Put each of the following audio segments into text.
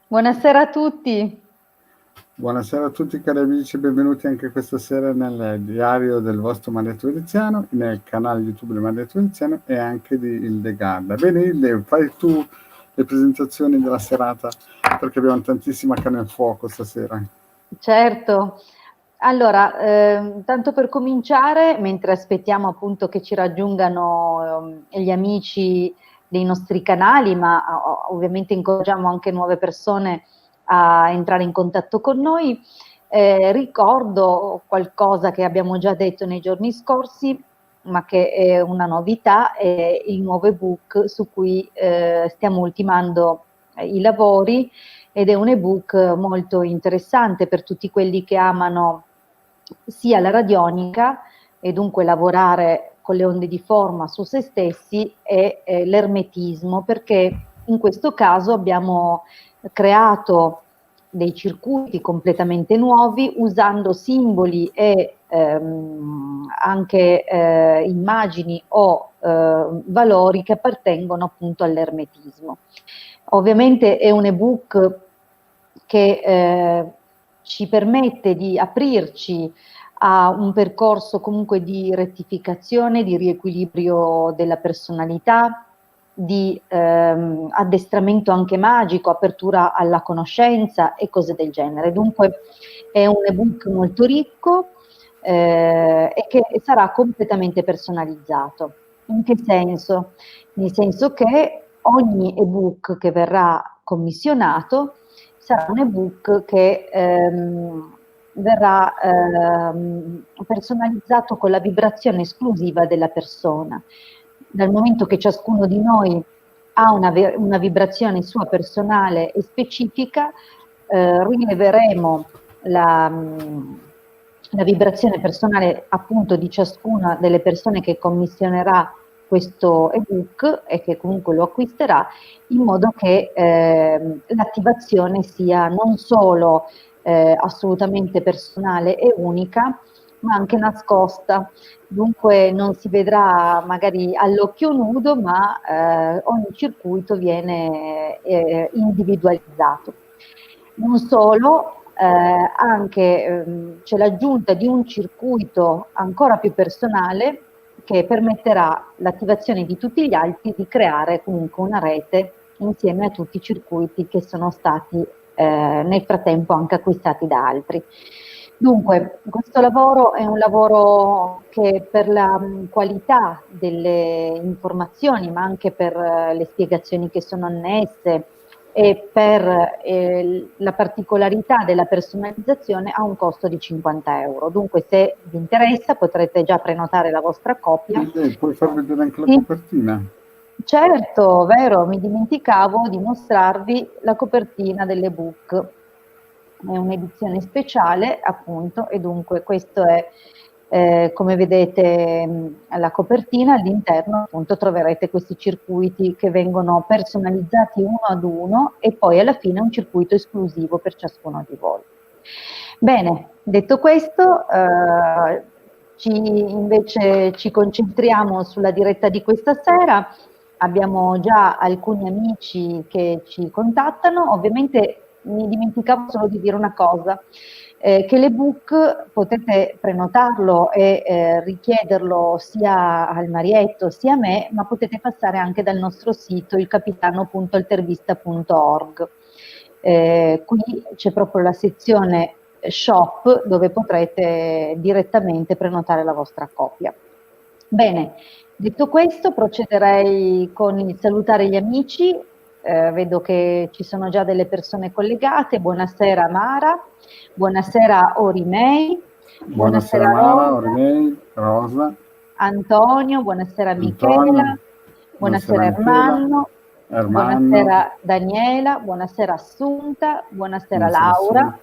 Buonasera a tutti. Buonasera a tutti cari amici, benvenuti anche questa sera nel diario del vostro Maledetto Veneziano, nel canale YouTube del Maledetto Veneziano e anche di Ildegarda. Bene Ilde, fai tu le presentazioni della serata perché abbiamo tantissima carne al fuoco stasera. Certo. Allora, tanto per cominciare, mentre aspettiamo appunto che ci raggiungano gli amici dei nostri canali, ma ovviamente incoraggiamo anche nuove persone a entrare in contatto con noi, ricordo qualcosa che abbiamo già detto nei giorni scorsi, ma che è una novità, è il nuovo ebook su cui stiamo ultimando i lavori, ed è un ebook molto interessante per tutti quelli che amano sia la radionica e dunque lavorare con le onde di forma su se stessi e l'ermetismo, perché in questo caso abbiamo creato dei circuiti completamente nuovi usando simboli e anche immagini o valori che appartengono appunto all'ermetismo. Ovviamente è un ebook che ci permette di aprirci a un percorso comunque di rettificazione, di riequilibrio della personalità, di addestramento anche magico, apertura alla conoscenza e cose del genere. Dunque è un ebook molto ricco e che sarà completamente personalizzato. In che senso? Nel senso che ogni ebook che verrà commissionato sarà un ebook che verrà personalizzato con la vibrazione esclusiva della persona. Dal momento che ciascuno di noi ha una vibrazione sua personale e specifica, rileveremo la vibrazione personale appunto di ciascuna delle persone che commissionerà questo ebook e che comunque lo acquisterà, in modo che l'attivazione sia non solo assolutamente personale e unica, ma anche nascosta. Dunque non si vedrà magari all'occhio nudo, ma ogni circuito viene individualizzato. Non solo, anche c'è l'aggiunta di un circuito ancora più personale che permetterà l'attivazione di tutti gli altri di creare comunque una rete insieme a tutti i circuiti che sono stati nel frattempo anche acquistati da altri. Dunque, questo lavoro è un lavoro che per la qualità delle informazioni, ma anche per le spiegazioni che sono annesse e per la particolarità della personalizzazione ha un costo di 50 euro. Dunque, se vi interessa, potrete già prenotare la vostra copia. Ilde, puoi far vedere anche la Sì. copertina? Certo, vero, mi dimenticavo di mostrarvi la copertina dell'ebook. È un'edizione speciale, appunto, e dunque questo è, come vedete, la copertina. All'interno, appunto, troverete questi circuiti che vengono personalizzati uno ad uno e poi alla fine un circuito esclusivo per ciascuno di voi. Bene, detto questo, invece ci concentriamo sulla diretta di questa sera. Abbiamo già alcuni amici che ci contattano. Ovviamente mi dimenticavo solo di dire una cosa, che l'ebook potete prenotarlo e richiederlo sia al Marietto sia a me, ma potete passare anche dal nostro sito ilcapitano.altervista.org. Qui c'è proprio la sezione shop dove potrete direttamente prenotare la vostra copia. Bene, detto questo procederei con il salutare gli amici. Vedo che ci sono già delle persone collegate. Buonasera Mara, buonasera Orimei, Buonasera Mara, Orimei, Rosa, Antonio, buonasera Antonio, Michela, buonasera buonasera Michela, Ermanno, Ermanno, buonasera Daniela, buonasera Assunta, buonasera buonasera Laura,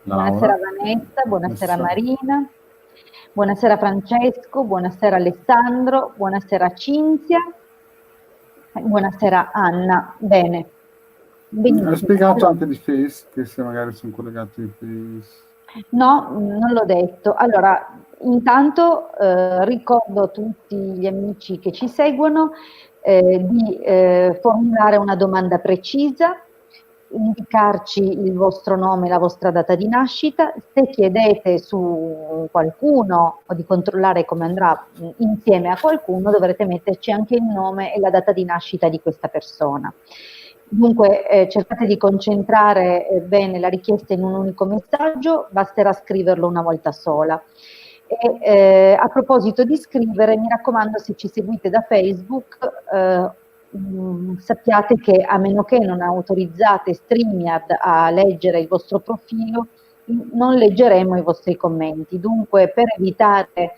buonasera Laura, Vanessa, buonasera buonasera. Marina, buonasera Francesco, buonasera Alessandro, buonasera Cinzia, buonasera Anna. Bene, Hai benissimo. spiegato Allora, anche di Face, che se magari sono collegati di Face. no, non l'ho detto. Allora, intanto ricordo a tutti gli amici che ci seguono di formulare una domanda precisa indicarci il vostro nome e la vostra data di nascita. Se chiedete su qualcuno o di controllare come andrà insieme a qualcuno, dovrete metterci anche il nome e la data di nascita di questa persona. Dunque cercate di concentrare bene la richiesta in un unico messaggio, basterà scriverlo una volta sola. E a proposito di scrivere, mi raccomando, se ci seguite da Facebook, sappiate che a meno che non autorizzate StreamYard a leggere il vostro profilo, non leggeremo i vostri commenti. Dunque, per evitare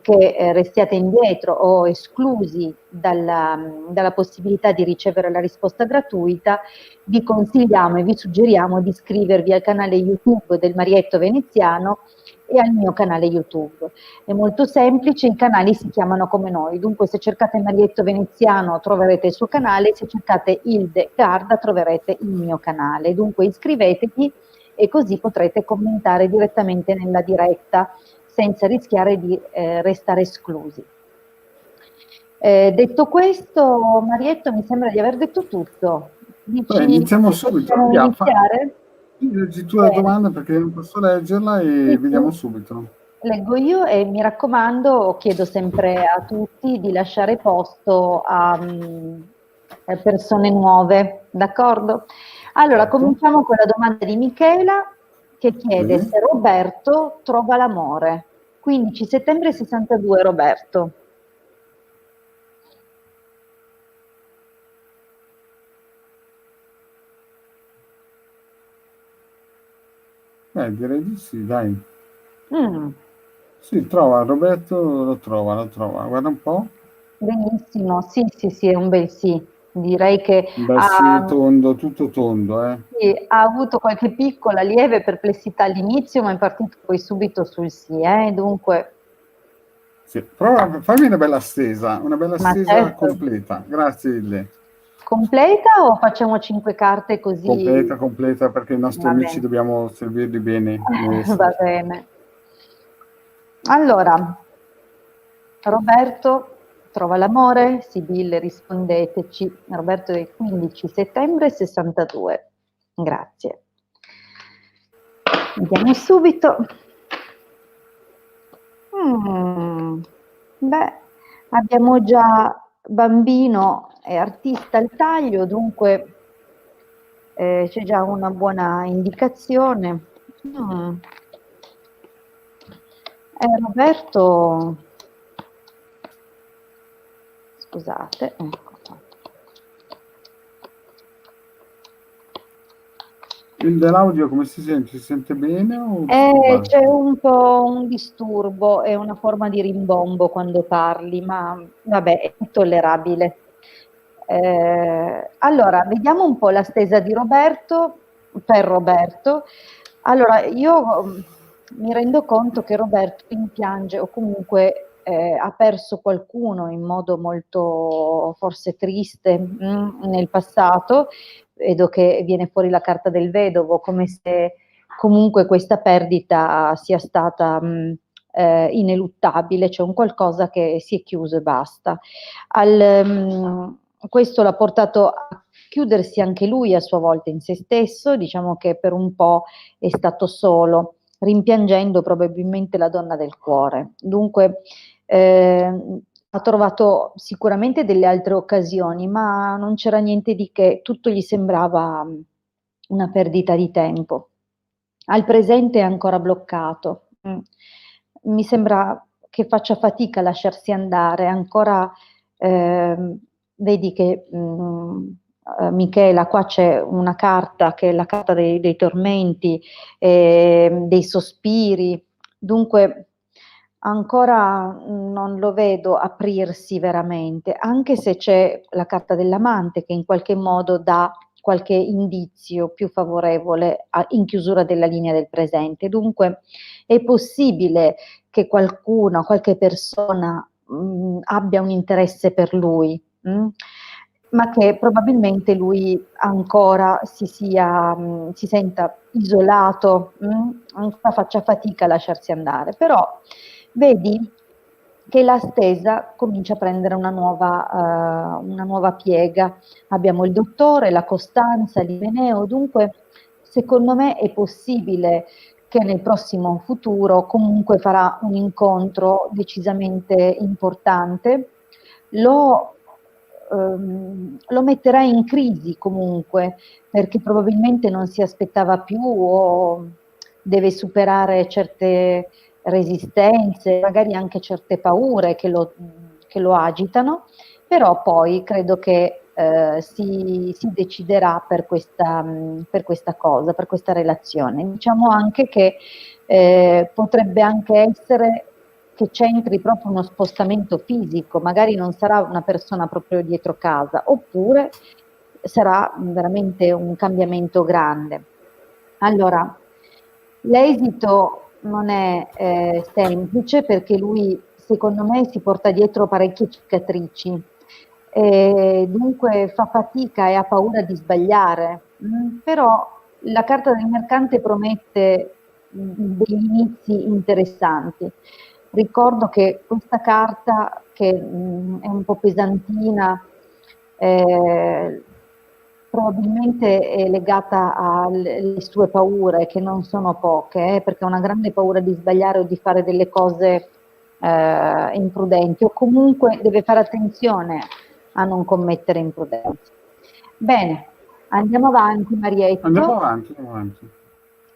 che restiate indietro o esclusi dalla possibilità di ricevere la risposta gratuita, vi consigliamo e vi suggeriamo di iscrivervi al canale YouTube del Marietto Veneziano e al mio canale YouTube. È molto semplice, i canali si chiamano come noi, dunque se cercate Marietto Veneziano troverete il suo canale, se cercate Hilde Garda troverete il mio canale, dunque iscrivetevi e così potrete commentare direttamente nella diretta senza rischiare di restare esclusi. Detto questo, Marietto, mi sembra di aver detto tutto. Iniziamo subito. Iniziare? Leggi tu la domanda perché non posso leggerla e vediamo subito. Leggo io e mi raccomando, chiedo sempre a tutti di lasciare posto a persone nuove, d'accordo? Allora, cominciamo con la domanda di Michela che chiede se Roberto trova l'amore. 15 settembre 62, Roberto. Direi di sì, dai. Sì, trova, Roberto lo trova, guarda un po'. Benissimo, sì, è un bel sì. Direi che sì, tondo, tutto tondo. Sì, ha avuto qualche piccola lieve perplessità all'inizio, ma è partito poi subito sul sì, dunque. Sì, prova, fammi una bella stesa Certo. completa. Grazie Hilde. Completa o facciamo 5 carte così? Completa, perché i nostri amici dobbiamo servirli bene. Va bene. Allora, Roberto trova l'amore? Sibille, rispondeteci. Roberto del 15 settembre 62. Grazie. Vediamo subito. Beh, abbiamo già bambino e artista al taglio, dunque c'è già una buona indicazione. Roberto, scusate, ecco qua. L'audio come si sente? Si sente bene? O c'è un po' un disturbo e una forma di rimbombo quando parli, ma vabbè, è tollerabile. Allora, vediamo un po' la stesa di Roberto, per Roberto. Allora, io mi rendo conto che Roberto rimpiange o comunque ha perso qualcuno in modo molto forse triste nel passato. Vedo che viene fuori la carta del vedovo, come se comunque questa perdita sia stata ineluttabile, cioè un qualcosa che si è chiuso e basta. Questo l'ha portato a chiudersi anche lui a sua volta in se stesso, diciamo che per un po' è stato solo, rimpiangendo probabilmente la donna del cuore. Dunque ha trovato sicuramente delle altre occasioni, ma non c'era niente di che, tutto gli sembrava una perdita di tempo. Al presente è ancora bloccato. Mi sembra che faccia fatica a lasciarsi andare, ancora vedi che Michela, qua c'è una carta che è la carta dei tormenti, dei sospiri, dunque ancora non lo vedo aprirsi veramente, anche se c'è la carta dell'amante che in qualche modo dà qualche indizio più favorevole in chiusura della linea del presente. Dunque è possibile che qualcuno, qualche persona abbia un interesse per lui, ma che probabilmente lui ancora si senta isolato, ancora faccia fatica a lasciarsi andare. Però vedi, che la stesa comincia a prendere una nuova piega. Abbiamo il dottore, la Costanza, l'Imeneo, dunque secondo me è possibile che nel prossimo futuro comunque farà un incontro decisamente importante, lo metterà in crisi comunque, perché probabilmente non si aspettava più o deve superare certe resistenze, magari anche certe paure che lo agitano, però poi credo che si deciderà per questa cosa, per questa relazione. Diciamo anche che potrebbe anche essere che c'entri proprio uno spostamento fisico, magari non sarà una persona proprio dietro casa, oppure sarà veramente un cambiamento grande. Allora, l'esito non è semplice perché lui, secondo me, si porta dietro parecchie cicatrici, dunque fa fatica e ha paura di sbagliare, però la carta del mercante promette degli inizi interessanti. Ricordo che questa carta, che è un po' pesantina, probabilmente è legata alle sue paure, che non sono poche, perché ha una grande paura di sbagliare o di fare delle cose imprudenti, o comunque deve fare attenzione a non commettere imprudenze. Bene, andiamo avanti, Marietto. Andiamo avanti, andiamo avanti.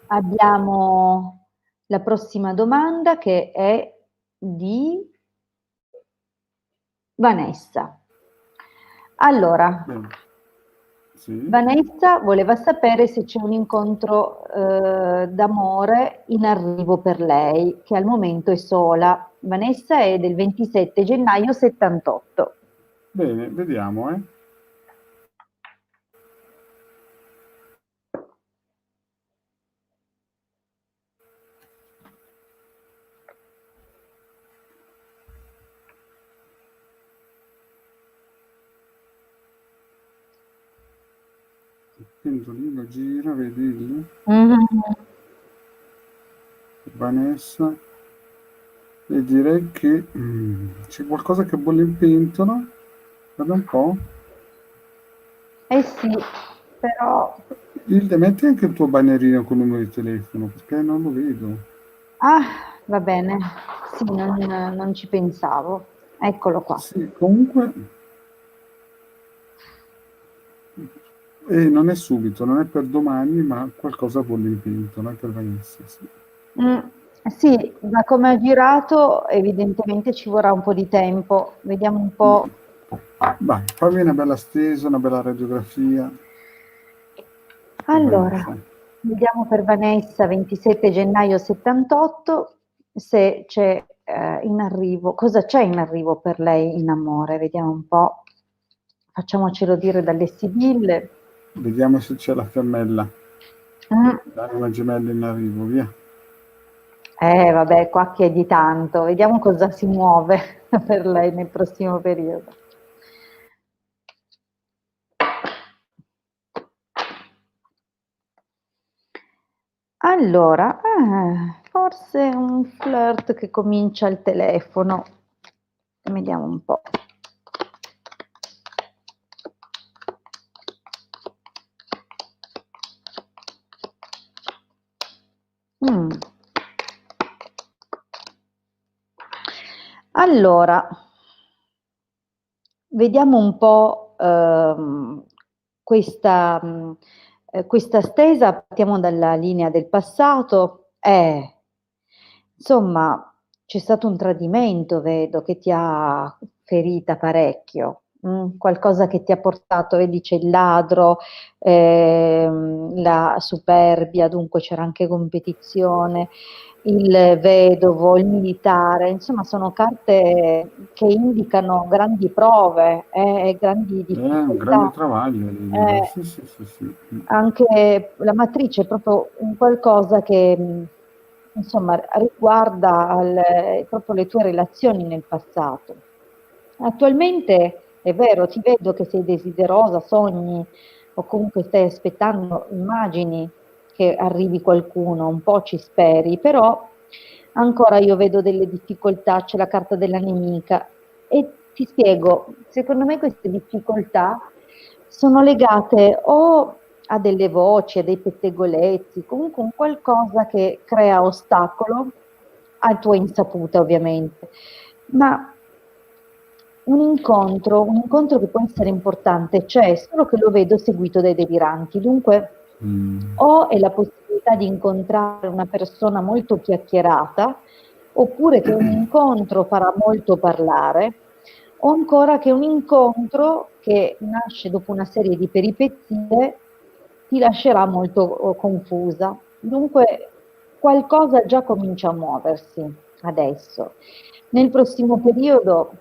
Abbiamo la prossima domanda che è di Vanessa. Allora, sì. Vanessa voleva sapere se c'è un incontro d'amore in arrivo per lei, che al momento è sola. Vanessa è del 27 gennaio 78. Bene, vediamo, Il pendolino gira, vedi lì? Vanessa. E direi che c'è qualcosa che bolle in pentola. Guarda un po'. Eh sì, però... Hilde, metti anche il tuo bannerino con il numero di telefono, perché non lo vedo. Ah, va bene. Sì, non ci pensavo. Eccolo qua. Sì, comunque... non è subito, non è per domani, ma qualcosa bolle in pentola per Vanessa. Sì. Sì, da come ha girato evidentemente ci vorrà un po' di tempo. Vediamo un po'. Vai, fammi una bella stesa, una bella radiografia. Allora, vediamo per Vanessa 27 gennaio 78 se c'è in arrivo, cosa c'è in arrivo per lei in amore, vediamo un po', facciamocelo dire dalle sibille. Vediamo se c'è la fiammella. L'anima gemella in arrivo, via. Vabbè, qua chiedi tanto, vediamo cosa si muove per lei nel prossimo periodo. Allora, forse un flirt che comincia al telefono. Vediamo un po'. Allora, vediamo un po' questa stesa, partiamo dalla linea del passato. Insomma, c'è stato un tradimento, vedo, che ti ha ferita parecchio, qualcosa che ti ha portato, vedi, c'è il ladro, la superbia, dunque c'era anche competizione, il vedovo, il militare, insomma sono carte che indicano grandi prove e grandi Un grande difficoltà. travaglio, sì, sì, sì, sì. Anche la matrice è proprio un qualcosa che insomma riguarda proprio le tue relazioni nel passato. Attualmente è vero, ti vedo che sei desiderosa, sogni o comunque stai aspettando, immagini che arrivi qualcuno, un po' ci speri, però Ancora io vedo delle difficoltà, c'è la carta della nemica e ti spiego, secondo me queste difficoltà sono legate o a delle voci, a dei pettegolezzi, comunque un qualcosa che crea ostacolo a tua insaputa ovviamente, ma un incontro che può essere importante c'è, solo che lo vedo seguito dai deliranti, dunque o è la possibilità di incontrare una persona molto chiacchierata, oppure che un incontro farà molto parlare, o ancora che un incontro che nasce dopo una serie di peripezie ti lascerà molto confusa. Dunque qualcosa già comincia a muoversi adesso. Nel prossimo periodo,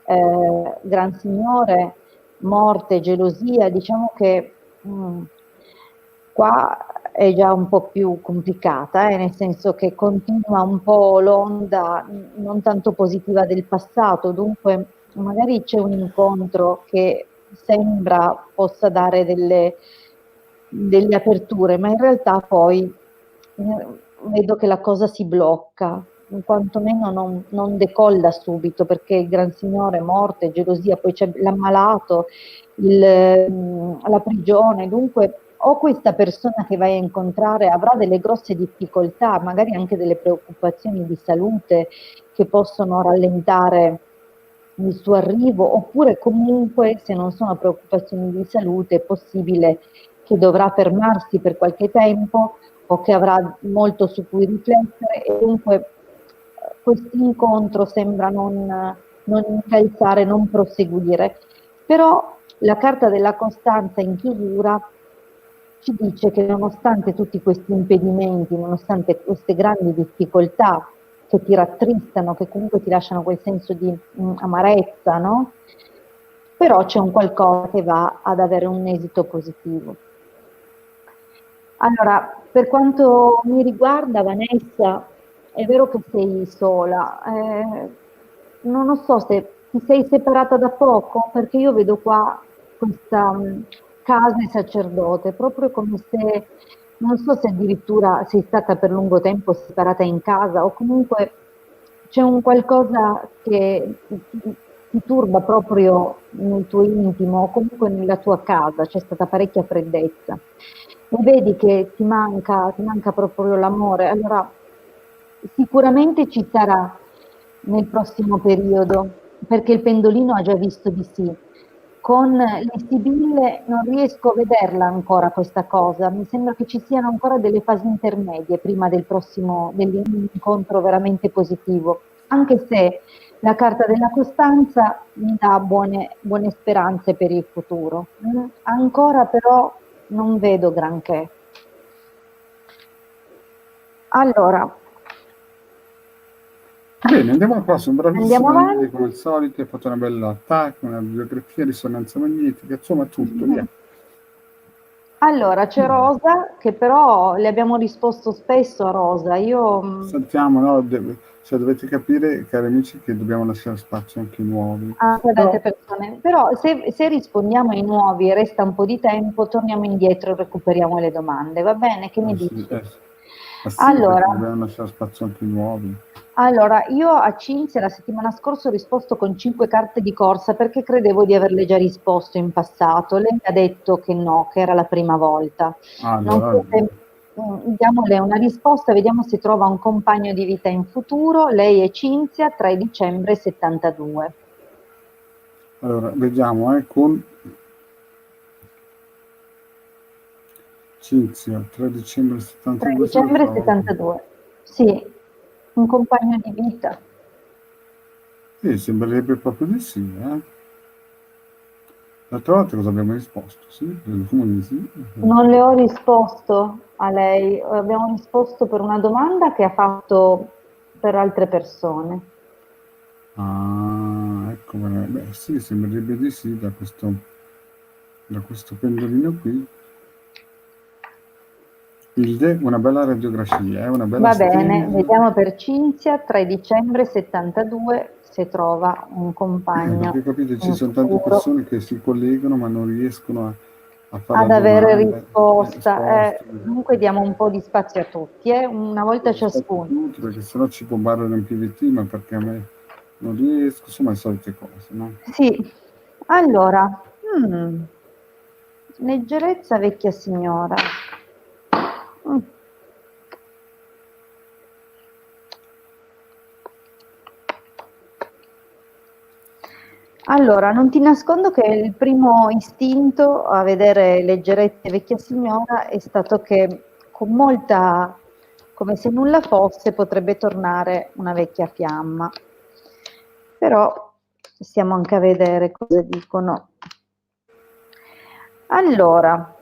Gran Signore, morte, gelosia, diciamo che qua è già un po' più complicata, nel senso che continua un po' l'onda non tanto positiva del passato, dunque magari c'è un incontro che sembra possa dare delle aperture, ma in realtà poi vedo che la cosa si blocca, quantomeno non decolla subito, perché il Gran Signore, morte, gelosia, poi c'è l'ammalato, la prigione, dunque o questa persona che vai a incontrare avrà delle grosse difficoltà, magari anche delle preoccupazioni di salute che possono rallentare il suo arrivo, oppure comunque se non sono preoccupazioni di salute è possibile che dovrà fermarsi per qualche tempo o che avrà molto su cui riflettere e dunque questo incontro sembra non incalzare, non proseguire. Però la carta della costanza in chiusura ci dice che nonostante tutti questi impedimenti, nonostante queste grandi difficoltà che ti rattristano, che comunque ti lasciano quel senso di amarezza, no? Però c'è un qualcosa che va ad avere un esito positivo. Allora, per quanto mi riguarda, Vanessa, è vero che sei sola, non lo so se ti sei separata da poco, perché io vedo qua questa casa di sacerdote, proprio come se, non so se addirittura sei stata per lungo tempo separata in casa o comunque c'è un qualcosa che ti turba proprio nel tuo intimo o comunque nella tua casa, c'è stata parecchia freddezza. E vedi che ti manca proprio l'amore, allora sicuramente ci sarà nel prossimo periodo, perché il pendolino ha già visto di sì. Con le Sibille non riesco a vederla ancora questa cosa, mi sembra che ci siano ancora delle fasi intermedie prima dell'incontro veramente positivo, anche se la carta della costanza mi dà buone speranze per il futuro. Ancora però non vedo granché. Allora, bene, andiamo al prossimo. andiamo Bravissima, avanti. come al solito, hai fatto una bella attacco, una bibliografia, risonanza magnetica, insomma tutto, via. Allora, c'è Rosa, che però le abbiamo risposto spesso a Rosa. Io Sentiamo, no? Se dovete capire, cari amici, che dobbiamo lasciare spazio anche ai nuovi. anche ad altre persone. Però se rispondiamo ai nuovi e resta un po' di tempo, torniamo indietro e recuperiamo le domande. Va bene? Che mi dici? Sì, Allora, perché dobbiamo lasciare spazio anche ai nuovi. Allora, io a Cinzia la settimana scorsa ho risposto con 5 carte di corsa perché credevo di averle già risposto in passato. Lei mi ha detto che no, che era la prima volta. Non Allora, so se diamole una risposta, vediamo se trova un compagno di vita in futuro. Lei è Cinzia, 3 dicembre 72. allora vediamo, con Cinzia, 3 dicembre 3 72, se lo dicembre trovo. 72. Sì, un compagno di vita. Sì, sembrerebbe proprio di sì, L'altra volta cosa abbiamo risposto? Sì, presumo di sì. Non le ho risposto a lei, abbiamo risposto per una domanda che ha fatto per altre persone. Ah, ecco, beh, sì, sembrerebbe di sì da questo pendolino qui. Una bella radiografia, una bella Va bene, stesi. vediamo per Cinzia, 3 dicembre 72, se trova un compagno Perché capite, ci in sono tante futuro. persone che si collegano ma non riescono a fare ad la avere domanda, risposta. risposte. Dunque diamo un po' di spazio a tutti, una volta Rispetto a ciascuno. tutti, perché sennò ci bombardano in PVT, ma perché a me non riesco, insomma, le solite cose, no? Sì, allora, leggerezza vecchia signora. Mm. Allora, non ti nascondo che il primo istinto a vedere leggerezza vecchia signora è stato che con molta, come se nulla fosse, potrebbe tornare una vecchia fiamma. Però stiamo anche a vedere cosa dicono. Allora,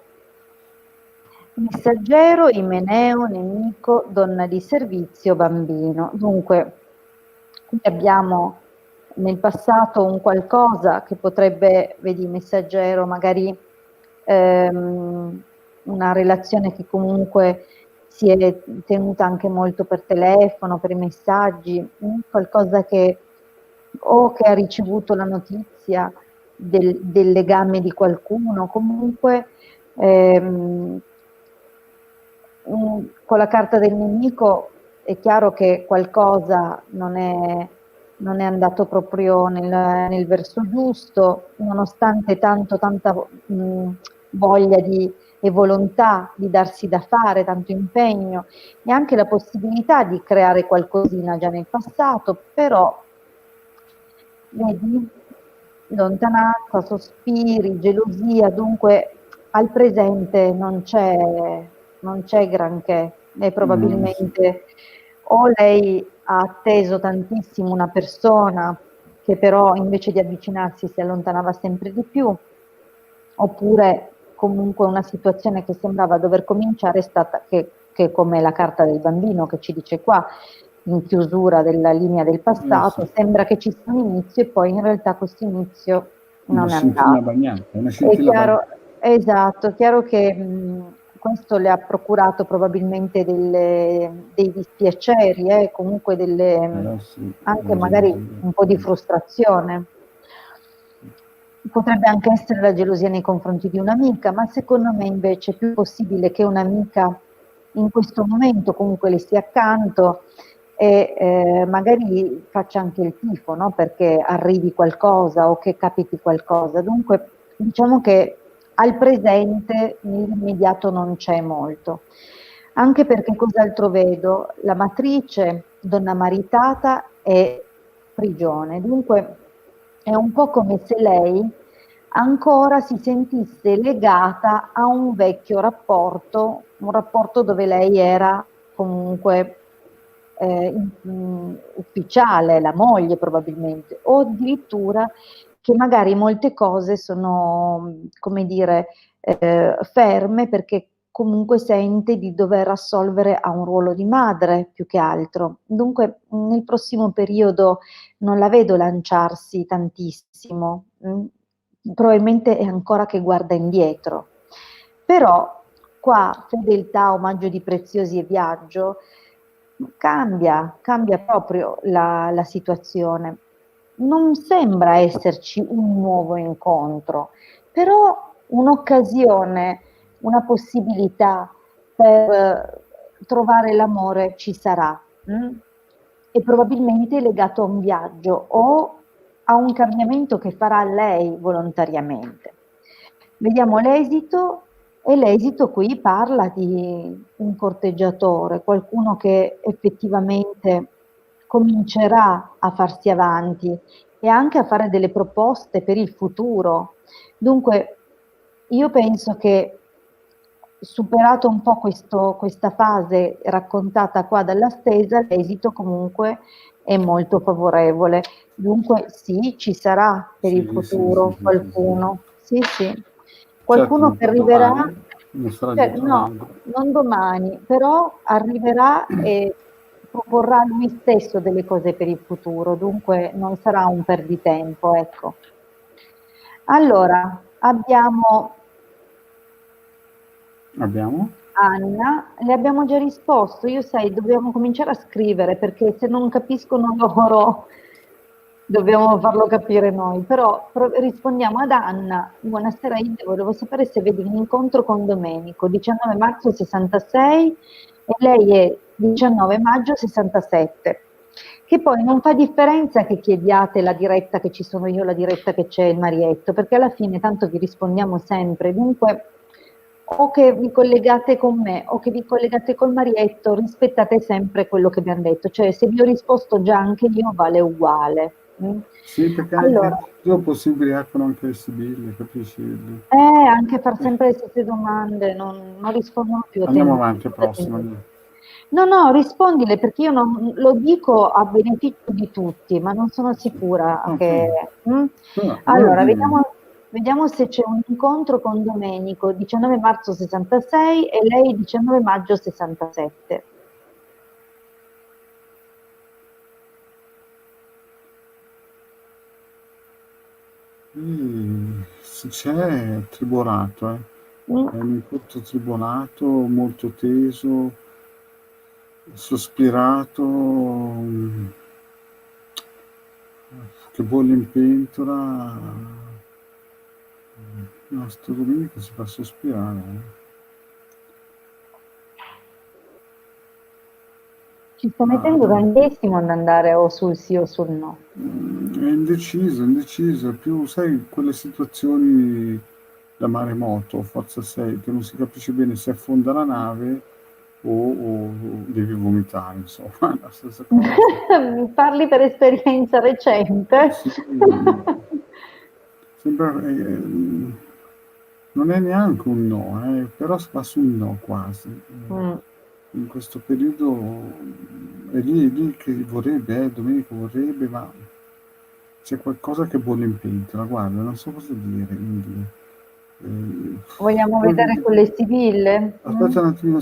messaggero, imeneo, nemico, donna di servizio, bambino. Dunque, qui abbiamo nel passato un qualcosa che potrebbe, vedi, messaggero, magari una relazione che comunque si è tenuta anche molto per telefono, per i messaggi, qualcosa che o che ha ricevuto la notizia del legame di qualcuno, comunque ehm, con la carta del nemico è chiaro che qualcosa non è andato proprio nel verso giusto, nonostante tanta voglia e volontà di darsi da fare, tanto impegno e anche la possibilità di creare qualcosina già nel passato, però vedi, lontananza, sospiri, gelosia, dunque al presente non c'è granché e No, sì. probabilmente o lei ha atteso tantissimo una persona che però invece di avvicinarsi si allontanava sempre di più, oppure comunque una situazione che sembrava dover cominciare è stata che come la carta del bambino che ci dice qua, in chiusura della linea del passato, Sì. sembra che ci sia un inizio e poi in realtà questo inizio Una non è scintilla andato. bagnata, una È scintilla chiaro, bagnata. esatto, è chiaro che questo le ha procurato probabilmente dei dispiaceri, comunque Sì, anche la magari gelosia. un po' di frustrazione. Potrebbe anche essere la gelosia nei confronti di un'amica, ma secondo me invece è più possibile che un'amica in questo momento comunque le stia accanto e magari faccia anche il tifo, no? Perché arrivi qualcosa o che capiti qualcosa. Dunque, diciamo che al presente nell'immediato non c'è molto. Anche perché cos'altro vedo? La matrice, donna maritata e prigione. Dunque è un po' come se lei ancora si sentisse legata a un vecchio rapporto, un rapporto dove lei era comunque ufficiale, la moglie probabilmente, o addirittura che magari molte cose sono, come dire, ferme perché comunque sente di dover assolvere a un ruolo di madre più che altro. Dunque nel prossimo periodo non la vedo lanciarsi tantissimo, probabilmente è ancora che guarda indietro. Però qua fedeltà, omaggio di preziosi e viaggio, cambia proprio la situazione. Non sembra esserci un nuovo incontro, però un'occasione, una possibilità per trovare l'amore ci sarà. E probabilmente è legato a un viaggio o a un cambiamento che farà lei volontariamente. Vediamo l'esito e l'esito qui parla di un corteggiatore, qualcuno che effettivamente comincerà a farsi avanti e anche a fare delle proposte per il futuro. Dunque, io penso che superato un po' questa fase raccontata qua dalla stesa, l'esito comunque è molto favorevole. Dunque sì, ci sarà per il Sì. futuro qualcuno. Sì, sì. Certo, Qualcuno non che per arriverà, domani, non sarà cioè, dietro no, l'angolo. non domani, però arriverà e proporrà lui stesso delle cose per il futuro, dunque non sarà un perditempo, ecco. Allora, abbiamo Abbiamo? Anna, le abbiamo già risposto. Io sai, dobbiamo cominciare a scrivere perché se non capiscono loro. Dobbiamo farlo capire noi, però rispondiamo ad Anna. Buonasera Ida, volevo sapere se vedi un incontro con Domenico, 19 marzo 66 e lei è 19 maggio 67. Che poi non fa differenza che chiediate la diretta che ci sono io, la diretta che c'è il Marietto, perché alla fine tanto vi rispondiamo sempre. Dunque, o che vi collegate con me o che vi collegate col Marietto, rispettate sempre quello che abbiamo detto. Cioè, se vi ho risposto già anche io, vale uguale. Sì, perché Allora, anche dopo si ubriacano anche le sibille, capisci? anche far sempre le stesse domande, non rispondono più a Andiamo tempo. avanti, prossimo. No, no, rispondile perché io lo dico a beneficio di tutti, ma non sono sicura Ok. che... No, volevo Allora, dire, vediamo se c'è un incontro con Domenico, 19 marzo 66 e lei 19 maggio 67. se c'è tribolato, Mm. è un incontro tribolato, molto teso, sospirato, che bolle in pentola. No, sto domenica si fa sospirare. Ci sto Ma mettendo tantissimo ad andare o sul sì o sul no. è indeciso, è più, sai, quelle situazioni da maremoto, forza 6, che non si capisce bene se affonda la nave o devi vomitare, insomma, è la stessa cosa. Parli per esperienza recente? Sì, sembra, non è neanche un no, però va su un no quasi. Mm. In questo periodo è lì che vorrebbe, Domenico vorrebbe, ma c'è qualcosa che bolle in pentola, guarda, non so cosa dire. Quindi, Vogliamo poi vedere con le sibille? aspetta un attimino,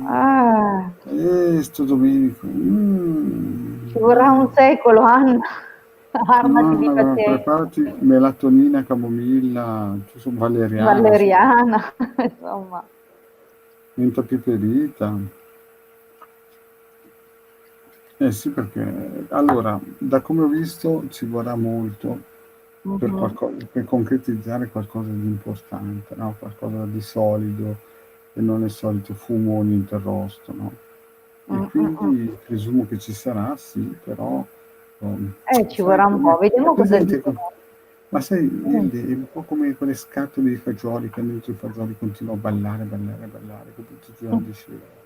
Ah, sto Domenico. ci vorrà un secolo, Anna. Armati di Allora, pazienza. preparati melatonina, camomilla, ci sono valeriana, Valeriana, insomma. menta piperita. Eh sì, perché allora, da come ho visto, ci vorrà molto Mhm. per concretizzare qualcosa di importante, no? Qualcosa di solido e non il solito fumo ininterrosto, no? E Mm, mm, mm. quindi presumo che ci sarà, sì, però Ci sai vorrà un po', come è vediamo cosa presente? dicono. Ma sai, Mm. è un po' come quelle scatole di fagioli che dentro i fagioli continuano a ballare, che tutti i giorni dicevo.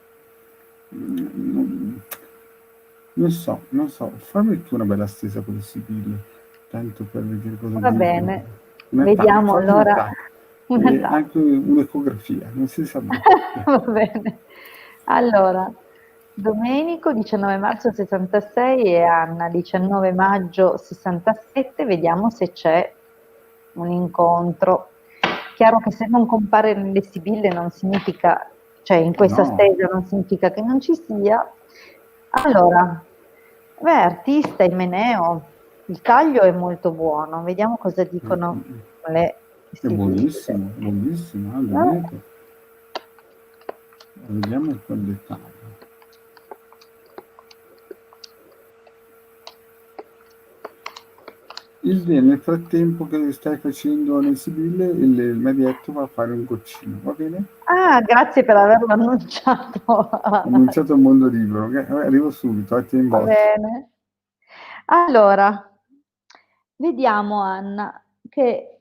Non, non so, fammi tu una bella stesa con le sibille, tanto per vedere cosa Va dicono. bene, Un attacco, vediamo fammi un allora attacco. un E attacco. anche un'ecografia, non si sa mai. Va bene. Allora, Domenico 19 marzo 66 e Anna 19 maggio 67, vediamo se c'è un incontro. Chiaro che se non compare nelle sibille non significa, cioè in questa No. stesa non significa che non ci sia. Allora, beh, artista Imeneo, il taglio è molto buono, vediamo cosa dicono le È sibille. buonissimo, Eh, Domenico. Vediamo un po' il dettaglio. Nel frattempo che stai facendo le sibille, il medietto va a fare un goccino, va bene? Ah, grazie per averlo annunciato. Ho annunciato al mondo libero, arrivo subito, ti in Va botta. bene. Allora, vediamo Anna, che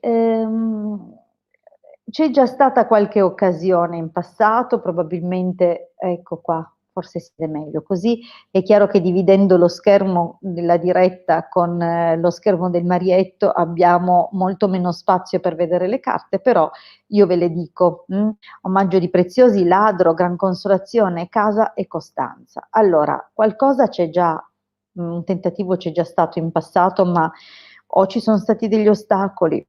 c'è già stata qualche occasione in passato, probabilmente, ecco qua, forse si vede meglio, così è chiaro che dividendo lo schermo della diretta con lo schermo del Marietto abbiamo molto meno spazio per vedere le carte, però io ve le dico, omaggio di preziosi, ladro, gran consolazione, casa e costanza. Allora, qualcosa c'è già, un tentativo c'è già stato in passato, ma o ci sono stati degli ostacoli,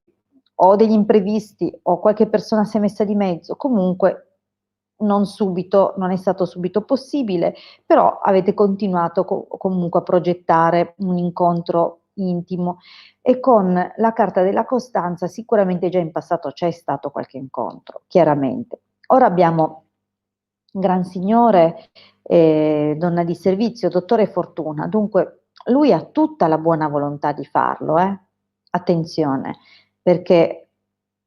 o degli imprevisti, o qualche persona si è messa di mezzo, comunque non subito, non è stato subito possibile, però avete continuato comunque a progettare un incontro intimo e con la carta della costanza sicuramente già in passato c'è stato qualche incontro, chiaramente. Ora abbiamo Gran Signore, donna di servizio, dottore Fortuna, dunque lui ha tutta la buona volontà di farlo, attenzione, perché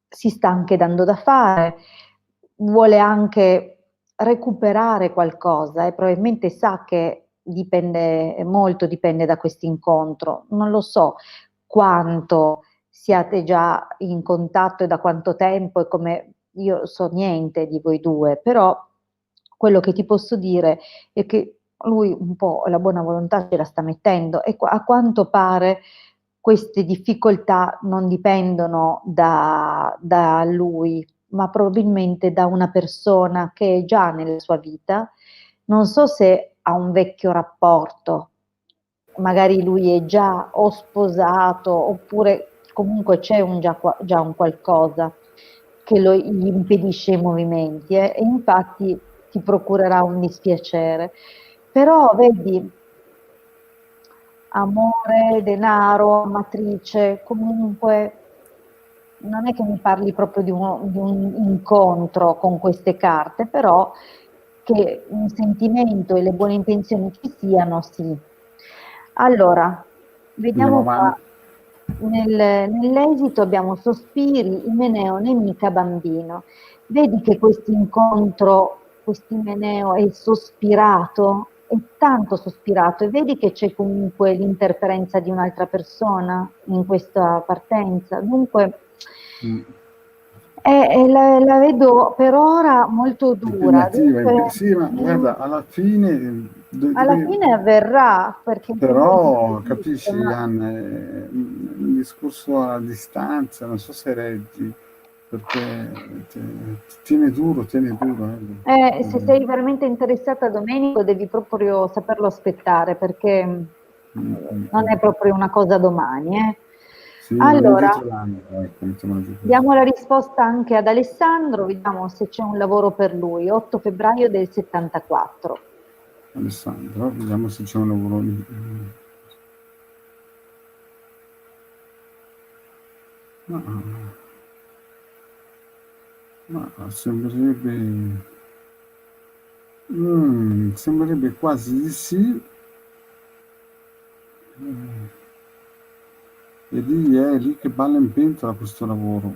si sta anche dando da fare, vuole anche recuperare qualcosa e probabilmente sa che molto dipende da questo incontro. Non lo so quanto siate già in contatto e da quanto tempo e come io so niente di voi due, però quello che ti posso dire è che lui un po' la buona volontà ce la sta mettendo e a quanto pare queste difficoltà non dipendono da lui, ma probabilmente da una persona che è già nella sua vita. Non so se ha un vecchio rapporto, magari lui è già o sposato oppure comunque c'è già un qualcosa che gli impedisce i movimenti, e infatti ti procurerà un dispiacere. Però vedi, amore, denaro, amatrice, comunque non è che mi parli proprio di un incontro con queste carte, però che un sentimento e le buone intenzioni ci siano, sì. Allora, Andiamo vediamo qua. avanti. Nell'esito abbiamo sospiri, Imeneo, nemica, bambino. Vedi che questo incontro, questo Imeneo è sospirato, è tanto sospirato, e vedi che c'è comunque l'interferenza di un'altra persona in questa partenza. Dunque, Mm. la vedo per ora molto dura. Impegnativa, Dunque, sì, ma guarda, alla fine alla fine avverrà, perché lui però dice, capisci, ma Anna, è un discorso a distanza, non so se reggi, perché tiene duro. se sei veramente interessata a Domenico devi proprio saperlo aspettare, perché non Mm. è proprio una cosa domani. Sì, non è Allora, dietro l'angolo, ecco, mettiamola giù così. diamo la risposta anche ad Alessandro, vediamo se c'è un lavoro per lui, 8 febbraio del 74. Alessandro, vediamo se c'è un lavoro. Ma sembrerebbe quasi di sì. E lì è lì che balla in pentola questo lavoro.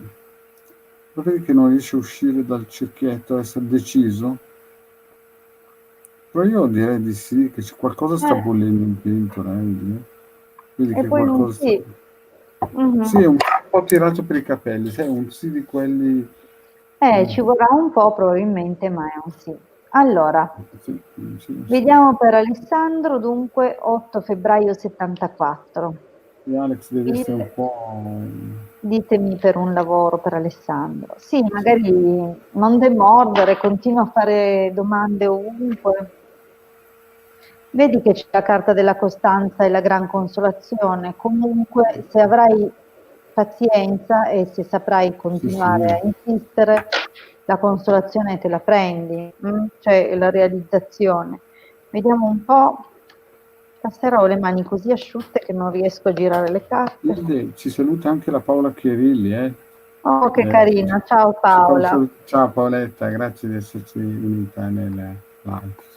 Lo vedi che non riesce a uscire dal cerchietto, a essere deciso? Però io direi di sì, che c'è qualcosa sta Eh, bollendo in pentola, lì, eh. Vedi e che poi un qualcosa sta. sì. Mhm. Sì, è un po' tirato per i capelli, sai, un sì di quelli. Ci vorrà un po' probabilmente, ma è un sì. Allora, Sì, sì, sì. vediamo per Alessandro, dunque 8 febbraio 74. E Alex deve Il, essere un po'. ditemi per un lavoro per Alessandro. Sì, Sì. magari non demordere, continua a fare domande ovunque. Vedi che c'è la carta della costanza e la gran consolazione. Comunque, se avrai pazienza e se saprai Sì, continuare sì. a insistere, la consolazione te la prendi, cioè la realizzazione. Vediamo un po'. Stasera ho le mani così asciutte che non riesco a girare le carte. Ilde, ci saluta anche la Paola Chiarilli, eh. Oh, che Eh, carina. Ciao ci fa un Paola. saluto. Ciao Paoletta, grazie di esserci venuta nel live.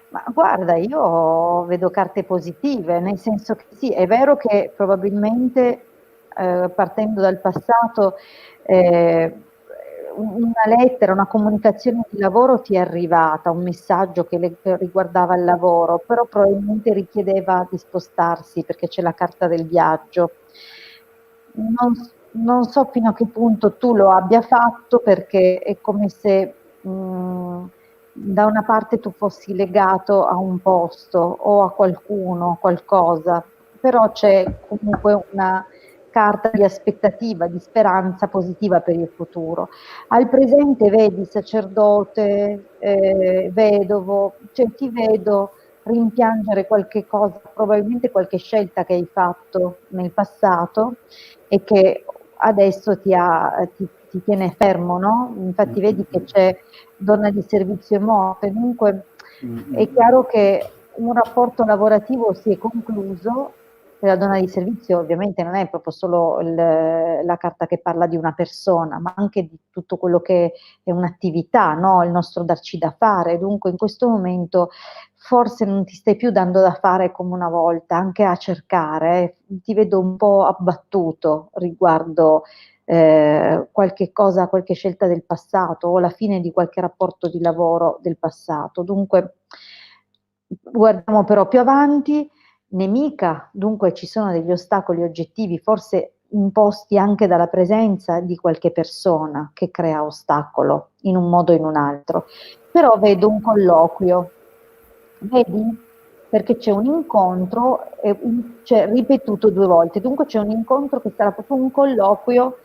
Ma guarda, io vedo carte positive, nel senso che sì, è vero che probabilmente partendo dal passato una lettera, una comunicazione di lavoro ti è arrivata, un messaggio che riguardava il lavoro, però probabilmente richiedeva di spostarsi perché c'è la carta del viaggio. Non so fino a che punto tu lo abbia fatto, perché è come se da una parte tu fossi legato a un posto o a qualcuno, qualcosa, però c'è comunque una carta di aspettativa, di speranza positiva per il futuro. Al presente vedi sacerdote, vedovo, cioè ti vedo rimpiangere qualche cosa, probabilmente qualche scelta che hai fatto nel passato e che adesso ti tiene fermo, no? Infatti vedi che c'è donna di servizio e morte, dunque è chiaro che un rapporto lavorativo si è concluso. E la donna di servizio ovviamente non è proprio solo la carta che parla di una persona, ma anche di tutto quello che è un'attività, no? Il nostro darci da fare. Dunque in questo momento forse non ti stai più dando da fare come una volta, anche a cercare, ti vedo un po' abbattuto riguardo qualche cosa, qualche scelta del passato o la fine di qualche rapporto di lavoro del passato. Dunque, guardiamo però più avanti, nemica, dunque ci sono degli ostacoli oggettivi, forse imposti anche dalla presenza di qualche persona che crea ostacolo in un modo o in un altro. Però vedo un colloquio, vedi? Perché c'è un incontro, c'è ripetuto 2 volte, dunque c'è un incontro che sarà proprio un colloquio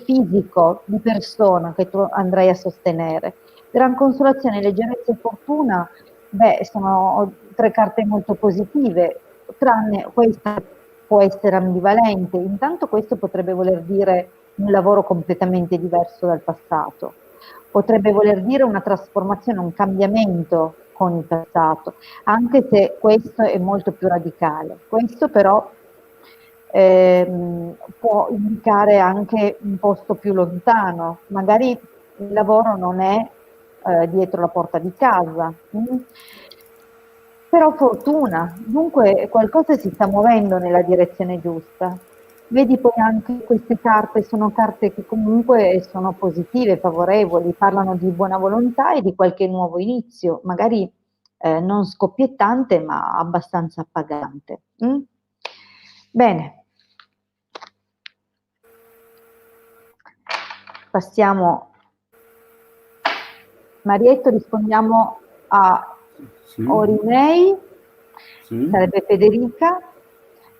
fisico, di persona che tu andrai a sostenere. Gran consolazione, leggerezza e fortuna, beh, sono 3 carte molto positive, tranne questa può essere ambivalente. Intanto questo potrebbe voler dire un lavoro completamente diverso dal passato, potrebbe voler dire una trasformazione, un cambiamento con il passato, anche se questo è molto più radicale. Questo però può indicare anche un posto più lontano, magari il lavoro non è dietro la porta di casa. Però fortuna, dunque qualcosa si sta muovendo nella direzione giusta. Vedi poi anche queste carte, sono carte che comunque sono positive, favorevoli, parlano di buona volontà e di qualche nuovo inizio, magari non scoppiettante ma abbastanza appagante. Bene, passiamo. Marietto, rispondiamo a Sì, Orinei, sì. sarebbe Federica.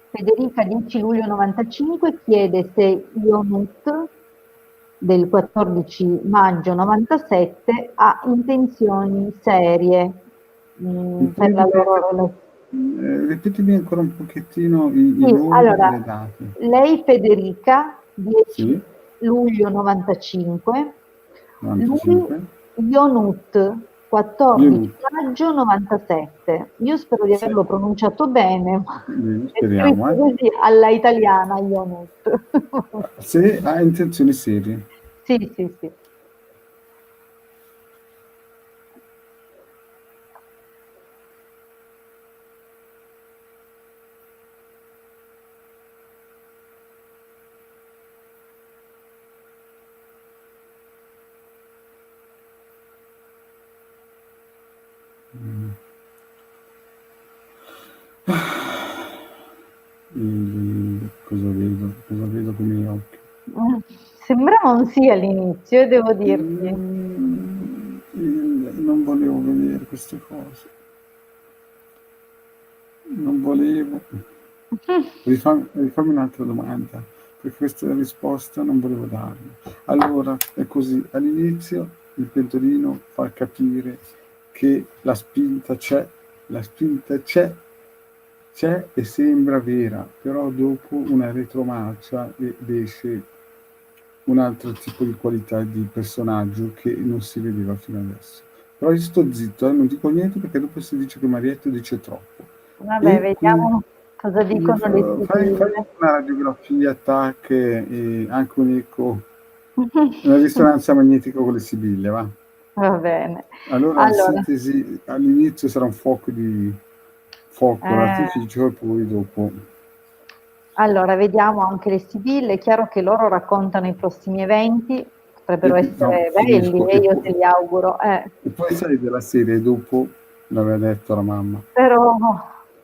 Federica 10 luglio 95 chiede se Ionut del 14 maggio 97 ha intenzioni serie Mi per puoi la ripetere, loro relazione. ripetimi ancora un pochettino i Sì, nomi e allora, le date. lei Federica, 10 Sì, luglio 95, lui 95. Ionut, 14 Ionut. maggio 97. Io spero di Sì, averlo pronunciato bene, ma è speriamo, scritto eh. così alla italiana Ionut. Se ha intenzioni serie. Sì, sì, sì. Cosa vedo? Cosa vedo con i miei occhi? Sembrava un sì all'inizio, devo dirti. Non volevo vedere queste cose. Non volevo. Rifammi un'altra domanda, perché questa risposta non volevo darla. Allora, è così, all'inizio il pentolino fa capire che la spinta c'è e sembra vera, però dopo una retromarcia ed esce un altro tipo di qualità di personaggio che non si vedeva fino adesso. Però io sto zitto, non dico niente perché dopo si dice che Marietto dice troppo. Vabbè, E quindi vediamo cosa dicono le fai sigle. una radiografia, TAC e anche un eco, una risonanza magnetica con le sibille, va? Va bene. Allora, in Allora, sintesi, all'inizio sarà un fuoco eh, d'artificio e poi dopo. allora, vediamo anche le sibille. È chiaro che loro raccontano i prossimi eventi, potrebbero No, essere belli finisco. e io te li auguro. E poi sai della serie, dopo l'aveva detto la mamma. Però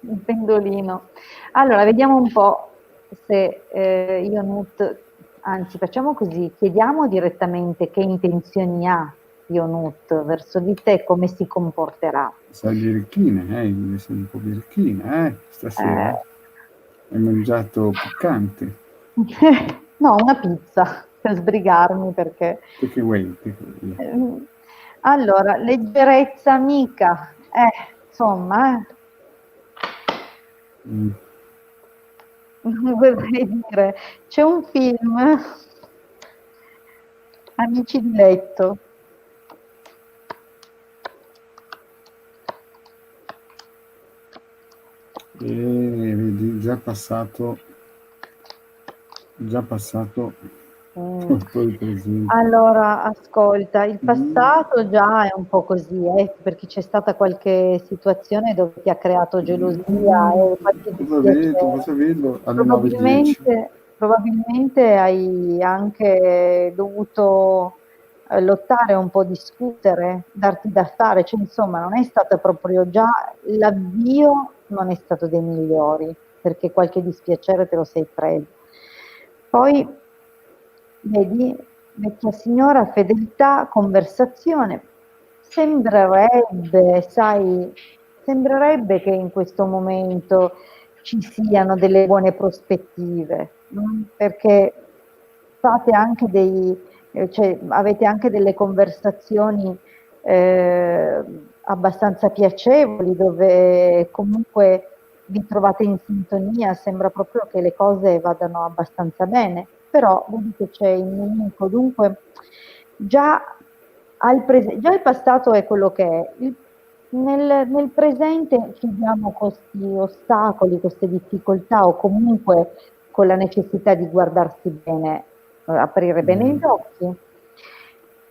il pendolino. Allora, vediamo un po' se Ionut, anzi facciamo così, chiediamo direttamente che intenzioni ha Ionut verso di te, come si comporterà. Sai birichine, devi essere un po' birichina, stasera. Eh, Hai mangiato piccante. no, una pizza per sbrigarmi perché... Perché vuoi? Perché vuoi? Allora, leggerezza amica, insomma, Mm. vorrei dire, c'è un film, Amici di letto. E vedi, già passato Poi presente. Allora, ascolta, il Mm. passato già è un po' così, perché c'è stata qualche situazione dove ti ha creato gelosia e qualche Cosa vedo? dispiacere. Cosa vedo alle 9:10? Probabilmente hai anche dovuto lottare un po', discutere, darti da fare, cioè insomma non è stata proprio già l'avvio non è stato dei migliori, perché qualche dispiacere te lo sei preso. Poi vedi, vecchia signora, fedeltà, conversazione. Sembrerebbe, sai, sembrerebbe che in questo momento ci siano delle buone prospettive, perché fate anche cioè, avete anche delle conversazioni eh, abbastanza piacevoli dove comunque vi trovate in sintonia, sembra proprio che le cose vadano abbastanza bene, però vedi che c'è il nemico, dunque già, già il passato è quello che è. Nel presente ci diamo questi ostacoli, queste difficoltà o comunque con la necessità di guardarsi bene, aprire bene gli occhi.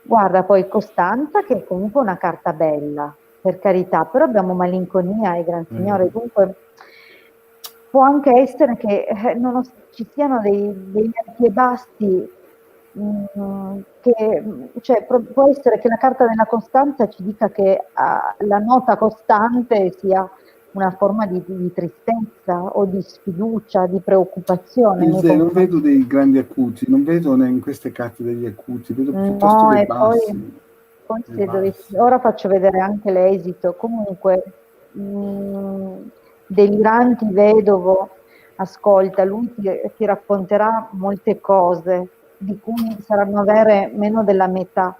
Guarda poi Costanza, che è comunque una carta bella, per carità, però abbiamo malinconia e Gran Signore, dunque può anche essere che ci siano degli alti e bassi, cioè, può essere che la carta della costanza ci dica che la nota costante sia una forma di tristezza o di sfiducia, di preoccupazione nei Non vedo confronti. dei grandi acuti, non vedo in queste carte degli acuti, vedo piuttosto No, dei e bassi. poi Dei se dovessi, bassi. ora faccio vedere anche l'esito, comunque mh, Deliranti vedovo, ascolta, lui ti racconterà molte cose di cui saranno vere meno della metà,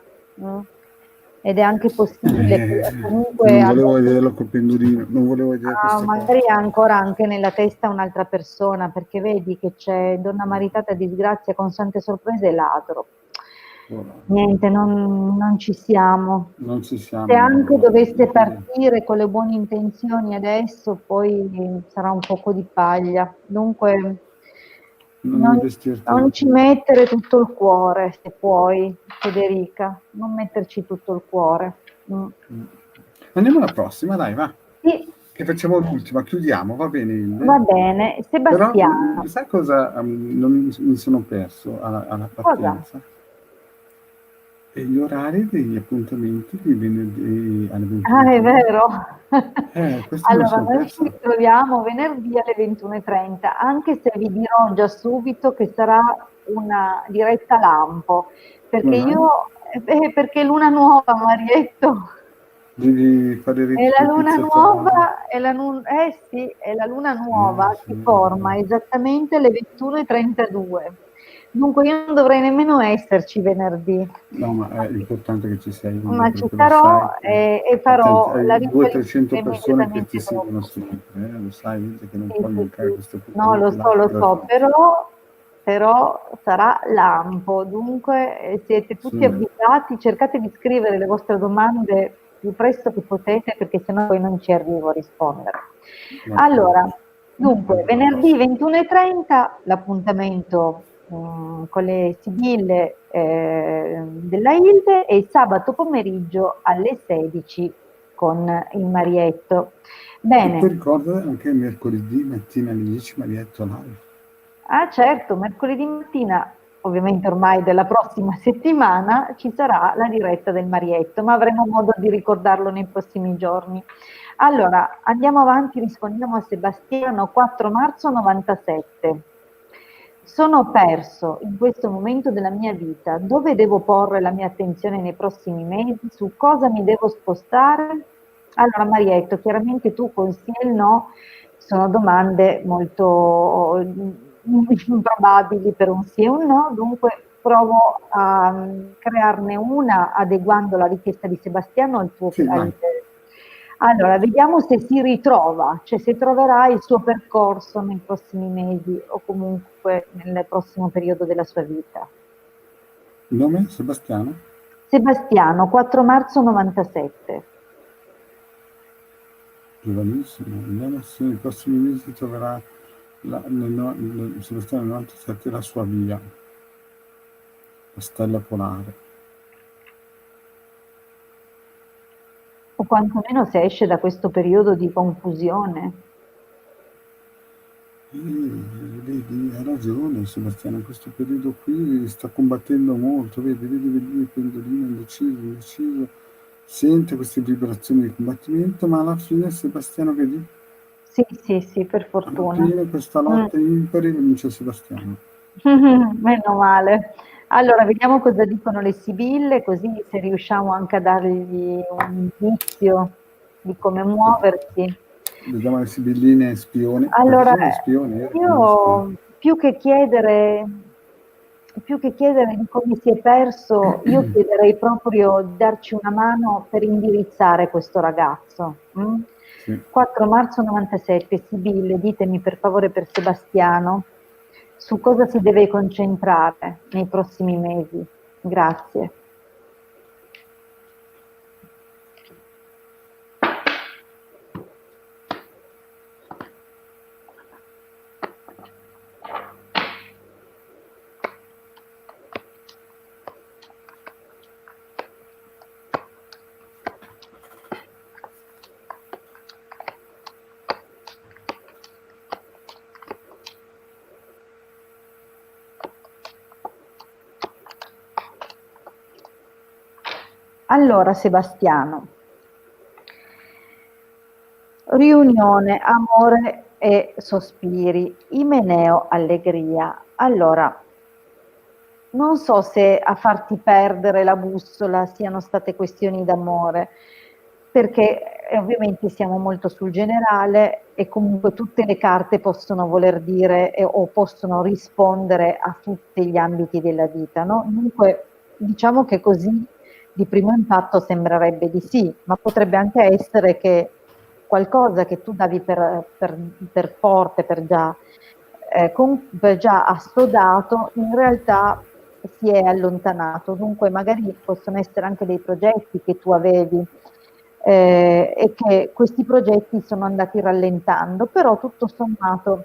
ed è anche possibile che comunque Non volevo vederlo col pendolino, non volevo vedere queste magari cose. ha ancora anche nella testa un'altra persona, perché vedi che c'è donna maritata, disgrazia, costante sorpresa e ladro. Ora, Niente, non ci siamo. non ci Se siamo, anche no. dovesse partire con le buone intenzioni adesso, poi sarà un poco di paglia. Dunque, Non non, investirti. non ci mettere tutto il cuore, se puoi, Federica, non metterci tutto il cuore. Andiamo alla prossima, dai, va. Sì, Che facciamo l'ultima, chiudiamo, va bene va Hilde? bene. Però Sebastiano, sai cosa non mi sono perso alla cosa? partenza? E gli orari degli appuntamenti di venerdì alle Ah, è 21:30. vero. Questo me lo Allora, sono noi ci perso. troviamo venerdì alle 21:30, anche se vi dirò già subito che sarà una diretta lampo, Come perché mai? perché è luna nuova, Marietto. Devi fare i È riti la di luna pizza italiana. nuova, eh sì, è la luna nuova, Sì, si forma esattamente alle 21:32. Dunque io non dovrei nemmeno esserci venerdì, no, ma è importante che ci sei, Hilde, ma ci perché lo sai sarò che e farò la hai ritualità 200-300 persone che ti immediatamente seguono dopo. sempre, lo sai, Hilde, che non Sì, puoi sì, mancare sì. questo No, appuntamento lo da so, tutti. però sarà lampo, dunque siete tutti Sì, avvisati, cercate di scrivere le vostre domande più presto che potete, perché sennò poi non ci arrivo a rispondere. Allora, d'accordo. dunque, venerdì 21:30 l'appuntamento con le sibille della Hilde e sabato pomeriggio alle 16 con il Marietto. E poi Bene, ricorda anche mercoledì mattina alle 10 Marietto live. ah certo, mercoledì mattina, ovviamente ormai della prossima settimana, ci sarà la diretta del Marietto, ma avremo modo di ricordarlo nei prossimi giorni. Allora, andiamo avanti, rispondiamo a Sebastiano, 4 marzo 97. Sono perso in questo momento della mia vita. Dove devo porre la mia attenzione nei prossimi mesi? Su cosa mi devo spostare? Allora, Marietto, chiaramente tu con sì e il no sono domande molto improbabili per un sì e un no, dunque provo a crearne una adeguando la richiesta di Sebastiano al tuo. Sì, vai. Allora, vediamo se si ritrova, cioè se troverà il suo percorso nei prossimi mesi o comunque nel prossimo periodo della sua vita. Il nome? Sebastiano? Sebastiano, 4 marzo 97. Giovanissimo. Vediamo se nei prossimi mesi troverà Sebastiano 97 la sua via. la stella polare. O quantomeno se esce da questo periodo di confusione. Vedi, ha ragione Sebastiano, in questo periodo qui sta combattendo molto, vedi il pendolino indeciso, sente queste vibrazioni di combattimento, ma alla fine Sebastiano, vedi? Sì, per Alla fortuna. fine questa lotta impari vince Sebastiano. Meno male. Allora, vediamo cosa dicono le sibille, così se riusciamo anche a dargli un indizio di come muoversi. Vediamo le sibilline spione, perché Allora, sono le spione, io le conosco. io più che chiedere di come si è perso, io chiederei proprio di darci una mano per indirizzare questo ragazzo. Sì. 4 marzo 97, Sibille, ditemi per favore per Sebastiano su cosa si deve concentrare nei prossimi mesi. Grazie. Allora, Sebastiano, riunione, amore e sospiri, Imeneo, allegria. Allora, non so se a farti perdere la bussola siano state questioni d'amore, perché ovviamente siamo molto sul generale e comunque tutte le carte possono voler dire o possono rispondere a tutti gli ambiti della vita, no? Dunque, diciamo che così di primo impatto sembrerebbe di sì, ma potrebbe anche essere che qualcosa che tu davi per forte, per già assodato, in realtà si è allontanato. Dunque magari possono essere anche dei progetti che tu avevi e che questi progetti sono andati rallentando, però tutto sommato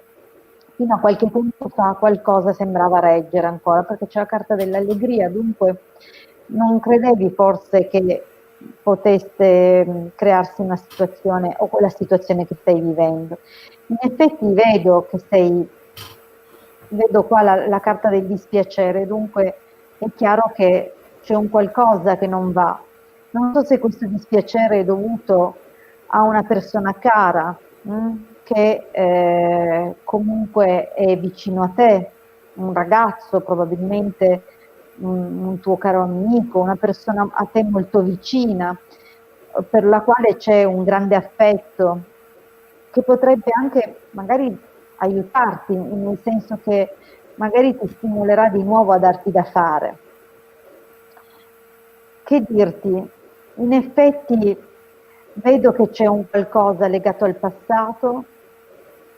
fino a qualche tempo fa qualcosa sembrava reggere ancora, perché c'è la carta dell'allegria, dunque non credevi forse che potesse crearsi una situazione o quella situazione che stai vivendo. In effetti vedo qua la carta del dispiacere, dunque è chiaro che c'è un qualcosa che non va. Non so se questo dispiacere è dovuto a una persona cara che comunque è vicino a te, un ragazzo probabilmente, un tuo caro amico, una persona a te molto vicina, per la quale c'è un grande affetto, che potrebbe anche magari aiutarti, nel senso che magari ti stimolerà di nuovo a darti da fare. Che dirti? In effetti vedo che c'è un qualcosa legato al passato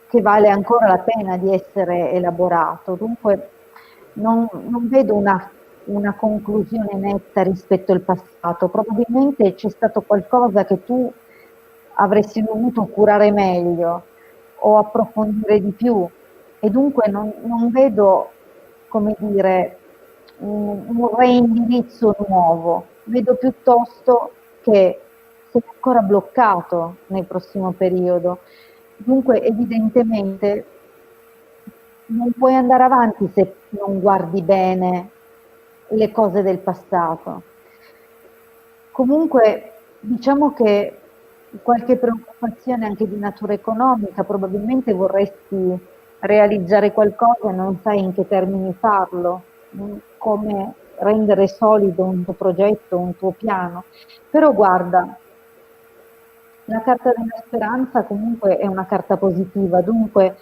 che vale ancora la pena di essere elaborato, dunque non vedo una conclusione netta rispetto al passato, probabilmente c'è stato qualcosa che tu avresti dovuto curare meglio o approfondire di più e dunque non vedo, come dire, un reindirizzo nuovo, vedo piuttosto che sei ancora bloccato nel prossimo periodo. Dunque, evidentemente, non puoi andare avanti se non guardi bene le cose del passato. Comunque, diciamo che qualche preoccupazione anche di natura economica, probabilmente vorresti realizzare qualcosa e non sai in che termini farlo, come rendere solido un tuo progetto, un tuo piano. Però guarda, la carta della speranza comunque è una carta positiva, dunque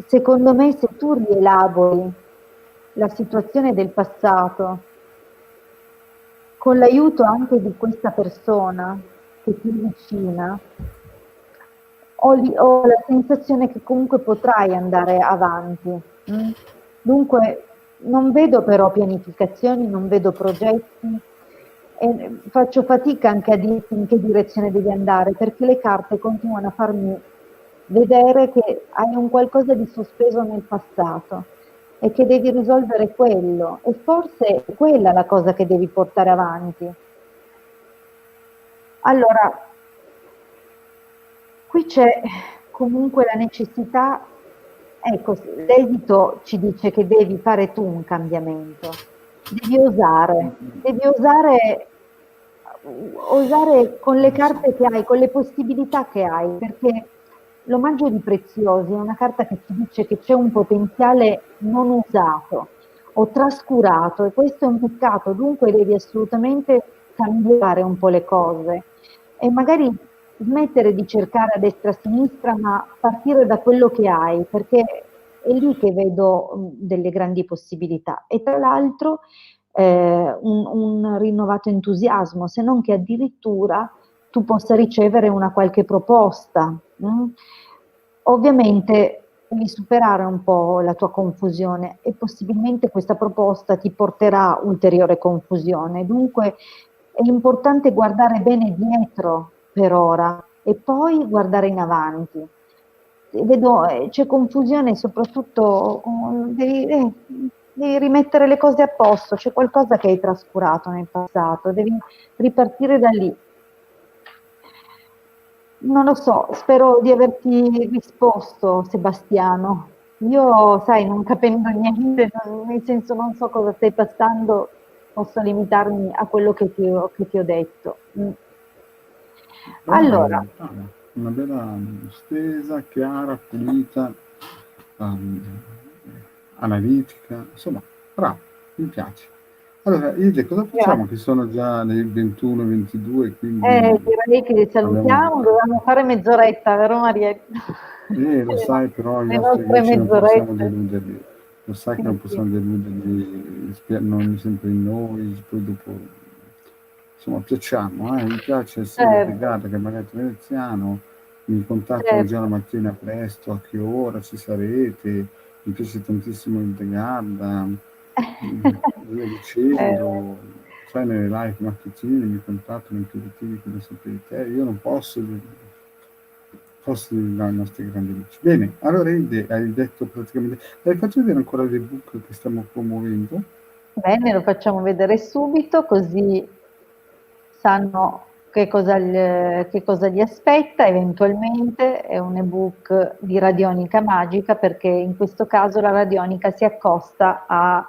secondo me se tu rielabori la situazione del passato con l'aiuto anche di questa persona che ti è vicina, ho la sensazione che comunque potrai andare avanti. Dunque non vedo però pianificazioni, non vedo progetti e faccio fatica anche a dirti in che direzione devi andare perché le carte continuano a farmi vedere che hai un qualcosa di sospeso nel passato e che devi risolvere quello, e forse è quella la cosa che devi portare avanti. Allora, qui c'è comunque la necessità, ecco, l'esito ci dice che devi fare tu un cambiamento, devi osare con le carte che hai, con le possibilità che hai, perché l'omaggio di Preziosi è una carta che ci dice che c'è un potenziale non usato o trascurato, e questo è un peccato, dunque devi assolutamente cambiare un po' le cose e magari smettere di cercare a destra e a sinistra, ma partire da quello che hai, perché è lì che vedo delle grandi possibilità. E tra l'altro un rinnovato entusiasmo, se non che addirittura tu possa ricevere una qualche proposta. Ovviamente devi superare un po' la tua confusione e possibilmente questa proposta ti porterà ulteriore confusione. Dunque è importante guardare bene dietro per ora e poi guardare in avanti. Vedo, c'è confusione, soprattutto devi rimettere le cose a posto, c'è qualcosa che hai trascurato nel passato, devi ripartire da lì. Non lo so, spero di averti risposto, Sebastiano. Io, sai, non capendo niente, nel senso non so cosa stai passando, posso limitarmi a quello che ti ho detto. Allora, una bella stesa, chiara, pulita, analitica, insomma, bravo, mi piace. Allora, Ilde, cosa facciamo? Che sono già le 21-22, quindi direi che salutiamo, dovevamo fare mezz'oretta, vero Marietta? Lo sai, però i Le nostri nostre amici non possiamo mezz'orette. deluderli. Lo sai che Sì, non sì. possiamo deluderli, non sempre in noi, poi dopo, insomma, piacciamo, mi piace sia il Certo, Garda che magari veneziano, mi contattano già la certo. mattina presto, a che ora ci sarete, mi piace tantissimo il De Garda, via dicendo, sai, nelle live mattutine mi contattano in direttivi come sapete, io non posso dai nostri grandi amici. Bene, allora hai detto praticamente, faccio vedere ancora l'ebook che stiamo promuovendo? Bene, lo facciamo vedere subito, così sanno che cosa li aspetta. Eventualmente è un ebook di radionica magica, perché in questo caso la radionica si accosta alla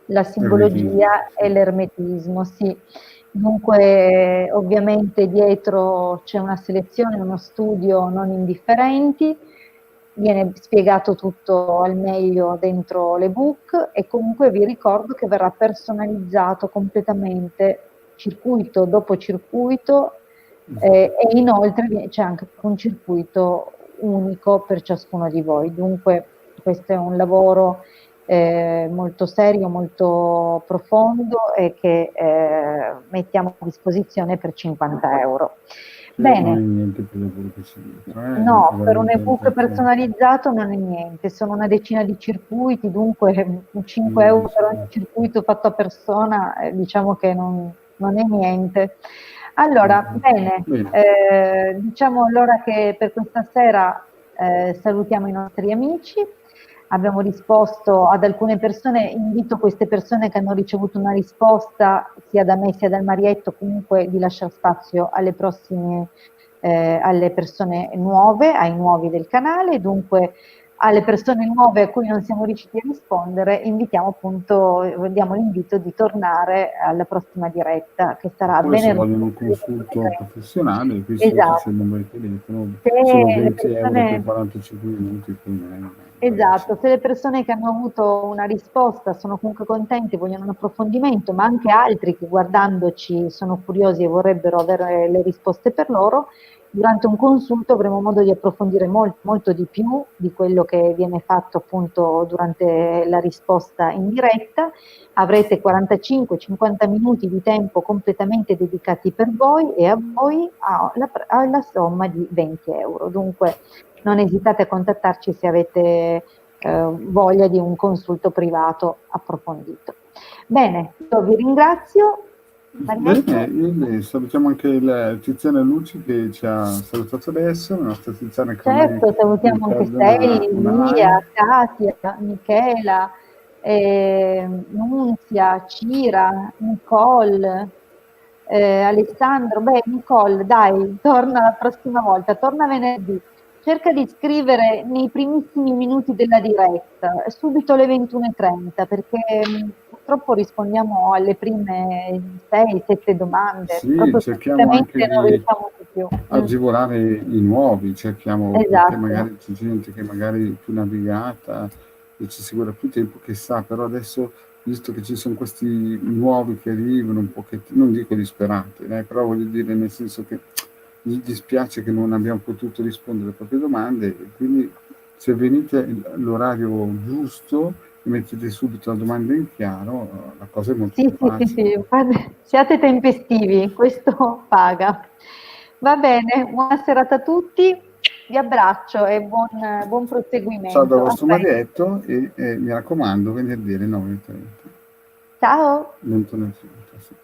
Ermetismo, simbologia sì. e l'ermetismo, sì. Dunque, ovviamente dietro c'è una selezione, uno studio non indifferenti, viene spiegato tutto al meglio dentro l'ebook, e comunque vi ricordo che verrà personalizzato completamente, circuito dopo circuito, e inoltre c'è anche un circuito unico per ciascuno di voi. Dunque questo è un lavoro molto serio, molto profondo, e che mettiamo a disposizione per 50 euro. Non è Bene, niente per lavoro che c'è dietro, è no, per un veramente ebook perché... personalizzato non è niente, sono una decina di circuiti, dunque 5 euro per ogni circuito fatto a persona, diciamo che non è niente. Allora, bene, Bene, diciamo allora che per questa sera salutiamo i nostri amici. Abbiamo risposto ad alcune persone, invito queste persone che hanno ricevuto una risposta sia da me sia dal Marietto comunque di lasciare spazio alle prossime, alle persone nuove, ai nuovi del canale. Dunque alle persone nuove a cui non siamo riusciti a rispondere invitiamo appunto, diamo l'invito di tornare alla prossima diretta, che sarà oppure se venerdì vogliono un alle consulto 20:30. professionale, qui sotto c'è Esatto. il numero di telefono, Se sono le 20 euro per persone 45 minuti, quindi non è Esatto, se le persone che hanno avuto una risposta sono comunque contenti, vogliono un approfondimento, ma anche altri che guardandoci sono curiosi e vorrebbero avere le risposte per loro, durante un consulto avremo modo di approfondire molto di più di quello che viene fatto appunto durante la risposta in diretta. Avrete 45-50 minuti di tempo completamente dedicati per voi e a voi alla somma di 20 euro. Dunque non esitate a contattarci se avete voglia di un consulto privato approfondito. Bene, io vi ringrazio. Bene, Marietto? salutiamo anche il Tiziana Luci che ci ha salutato adesso, la nostra Tiziana che ormai Certo, mi salutiamo anche perde Selli, una Lia, live. Katia, Michela, Nunzia, Cira, Nicole, Alessandro. Beh, Nicole, dai, torna la prossima volta, torna venerdì. Cerca di scrivere nei primissimi minuti della diretta, subito alle 21:30, perché purtroppo rispondiamo alle prime 6-7 domande, Sì, proprio cerchiamo anche semplicemente non di riusciamo di più. agevolare i nuovi, cerchiamo, perché Esatto. magari c'è gente che magari è più navigata e ci segue da più tempo, che sa, però adesso, visto che ci sono questi nuovi che arrivano un pochettino, non dico disperati, però voglio dire nel senso che mi dispiace che non abbiamo potuto rispondere alle proprie domande, e quindi se venite all'orario giusto e mettete subito la domanda in chiaro, la cosa è molto più Sì, sì, sì, facile. sì, siate tempestivi, questo paga. Va bene, buona serata a tutti, vi abbraccio e buon Ciao dal proseguimento. A vostro presto. Marietto e mi raccomando, venerdì alle 9:30. Ciao! 21:30, sì.